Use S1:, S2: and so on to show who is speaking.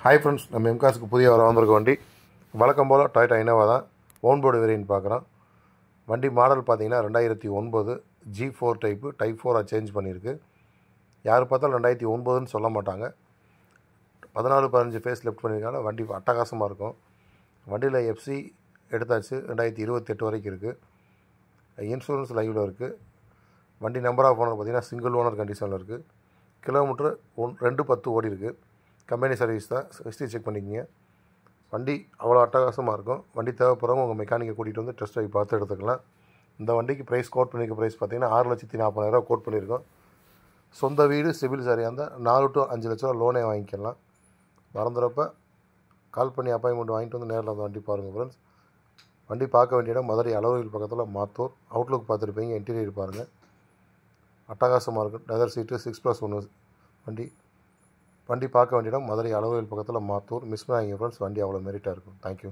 S1: Hi friends, நம்ம எம்காஸுக்கு புதிய வந்திருக்க வண்டி வழக்கம் போல் டொயோட்டா இனோவா தான். ஓன் போர்டு வேரியன்ட் பார்க்குறோம். வண்டி மாடல் பார்த்தீங்கன்னா 2009 G4 டைப் 4 சேஞ்ச் பண்ணியிருக்கு. யார் பார்த்தாலும் 2009ன்னு சொல்ல மாட்டாங்க. 14-15 ஃபேஸ் லெஃப்ட் பண்ணியிருக்காங்க. வண்டி அட்டகாசமாக இருக்கும். வண்டியில் எஃப்சி எடுத்தாச்சு, 2028 வரைக்கும் இருக்குது. இன்சூரன்ஸ் லைவில் இருக்குது. வண்டி நம்பர் ஆஃப் ஓனர் பார்த்திங்கன்னா சிங்கிள் ஓனர் கண்டிஷனில் இருக்குது. கிலோமீட்ரு 210 ஓடி இருக்குது. கம்பெனி சர்வீஸ் தான். ஹிஸ்ட்ரி செக் பண்ணிக்கிங்க. வண்டி அவ்வளோ அட்டகாசமாக இருக்கும். வண்டி தேவைப்படுறவங்க உங்கள் மெக்கானிக்கை கூட்டிகிட்டு வந்து டெஸ்ட் ட்ரைவ் பார்த்து எடுத்துக்கலாம். இந்த வண்டிக்கு ப்ரைஸ் கோட் பண்ணியிருக்க ப்ரைஸ் பார்த்திங்கன்னா 6,40,000 கோட் பண்ணியிருக்கோம். சொந்த வீடு சிவில் சரியாக இருந்தால் 4 to 5 லட்ச ரூபா லோனே வாங்கிக்கலாம். மறந்துறப்ப கால் பண்ணி அப்பாயின்மெண்ட் வாங்கிட்டு வந்து நேரில் வந்து வண்டி பாருங்கள் ஃப்ரெண்ட்ஸ். வண்டி பார்க்க வேண்டிய இடம் மதுரை அளவில் பக்கத்தில் மாத்தூர். அவுட்லுக் பார்த்துருப்பீங்க. இன்டீரியர் பாருங்கள், அட்டகாசமாக இருக்கும். லெதர் சீட்டு 6+1 வண்டி பார்க்க வேண்டிய இடம் மதுரை அளவில் பக்கத்தில் மாத்தூர். மிஸ் பண்ணாதீங்க ஃப்ரெண்ட்ஸ், வண்டி அவ்வளோ மெரிட்டாக இருக்கும். தேங்க்யூ.